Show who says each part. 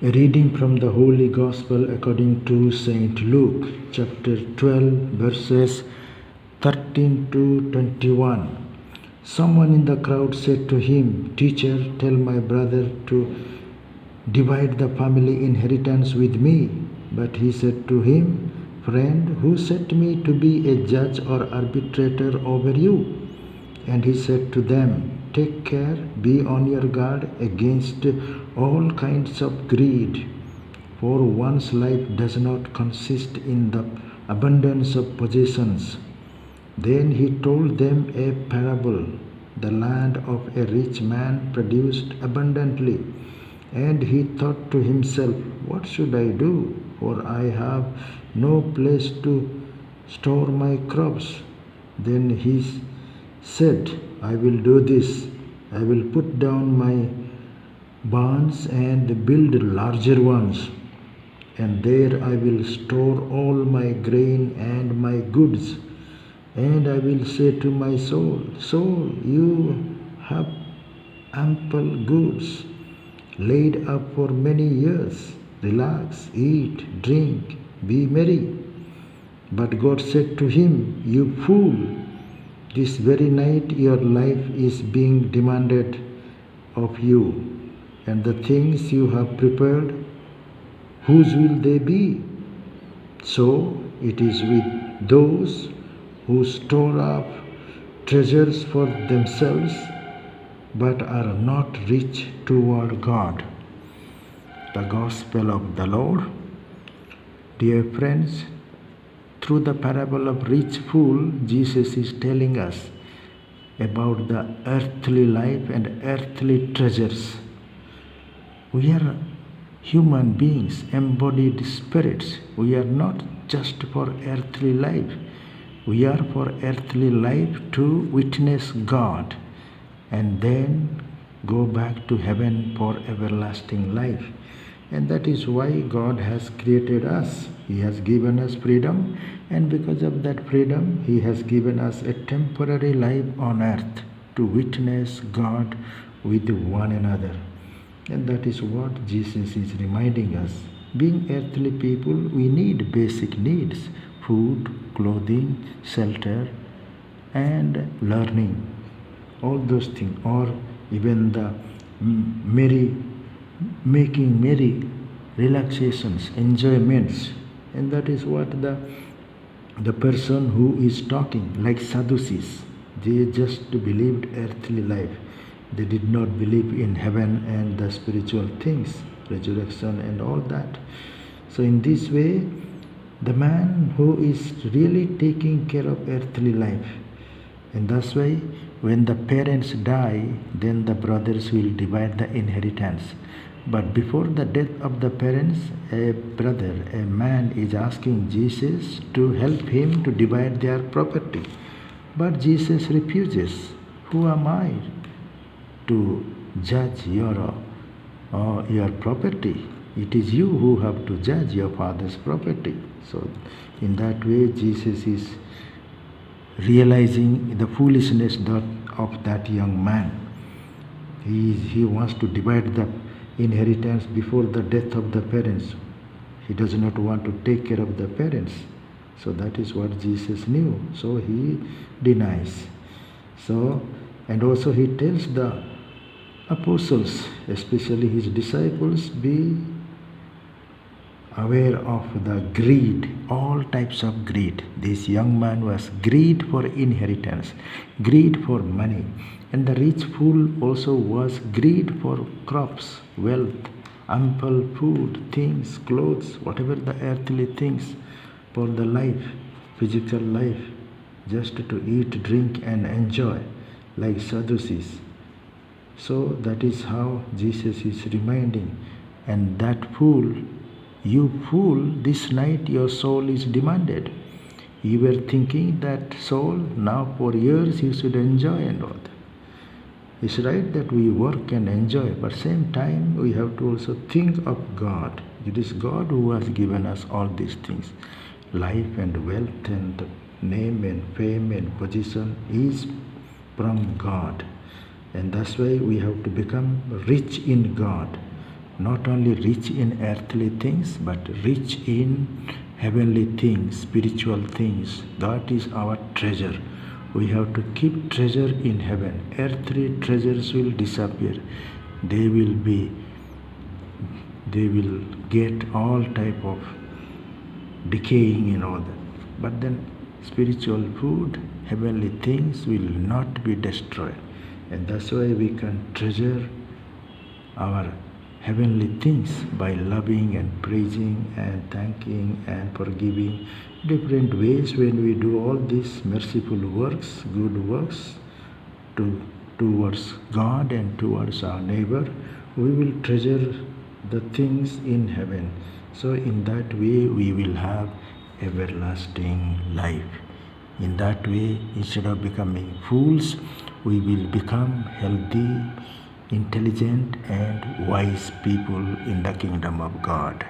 Speaker 1: A reading from the Holy Gospel according to St. Luke, chapter 12, verses 13 to 21. Someone in the crowd said to him, "Teacher, tell my brother to divide the family inheritance with me." But he said to him, "Friend, who set me to be a judge or arbitrator over you?" And he said to them, "Take care, be on your guard against all kinds of greed, for one's life does not consist in the abundance of possessions." Then he told them a parable. The land of a rich man produced abundantly, and he thought to himself, "What should I do? For I have no place to store my crops." Then he said, "I will do this. I will put down my barns and build larger ones, and there I will store all my grain and my goods. And I will say to my soul, Soul, you have ample goods laid up for many years. Relax, eat, drink, be merry." But God said to him, "You fool, this very night your life is being demanded of you, and the things you have prepared, whose will they be?" So it is with those who store up treasures for themselves, but are not rich toward God. The Gospel of the Lord. Dear friends, through the parable of rich fool, Jesus is telling us about the earthly life and earthly treasures. We are human beings, embodied spirits. We are not just for earthly life. We are for earthly life to witness God and then go back to heaven for everlasting life. And that is why God has created us. He has given us freedom, and because of that freedom, He has given us a temporary life on earth to witness God with one another. And that is what Jesus is reminding us. Being earthly people, we need basic needs: food, clothing, shelter, and learning. All those things, or even the making merry, relaxations, enjoyments. And that is what the person who is talking, like Sadducees, they just believed earthly life. They did not believe in heaven and the spiritual things, resurrection and all that. So in this way, the man who is really taking care of earthly life, and that's why when the parents die, then the brothers will divide the inheritance. But before the death of the parents, a man is asking Jesus to help him to divide their property. But Jesus refuses. "Who am I to judge your property? It is you who have to judge your father's property." So in that way, Jesus is realizing the foolishness of that young man. He wants to divide the inheritance before the death of the parents. He does not want to take care of the parents. So that is what Jesus knew. So he denies. So, and also he tells the apostles, especially his disciples, be aware of the greed, all types of greed. This young man was greed for inheritance, greed for money. And the rich fool also was greed for crops, wealth, ample food, things, clothes, whatever the earthly things for the life, physical life, just to eat, drink and enjoy, like Sadducees. So that is how Jesus is reminding. And that fool, "You fool, this night your soul is demanded." You were thinking that soul, now for years you should enjoy and all that. It's right that we work and enjoy, but same time we have to also think of God. It is God who has given us all these things. Life and wealth and name and fame and position is from God. And that's why we have to become rich in God. not only rich in earthly things, but rich in heavenly things, spiritual things. That is our treasure. We have to keep treasure in heaven. Earthly treasures will disappear. They will get all type of decaying and all that. But then spiritual food, heavenly things will not be destroyed. And that's why we can treasure our heavenly things by loving and praising and thanking and forgiving different ways. When we do all these merciful works, good works towards God and towards our neighbor, we will treasure the things in heaven. So in that way we will have everlasting life. In that way, instead of becoming fools, we will become healthy, intelligent and wise people in the kingdom of God.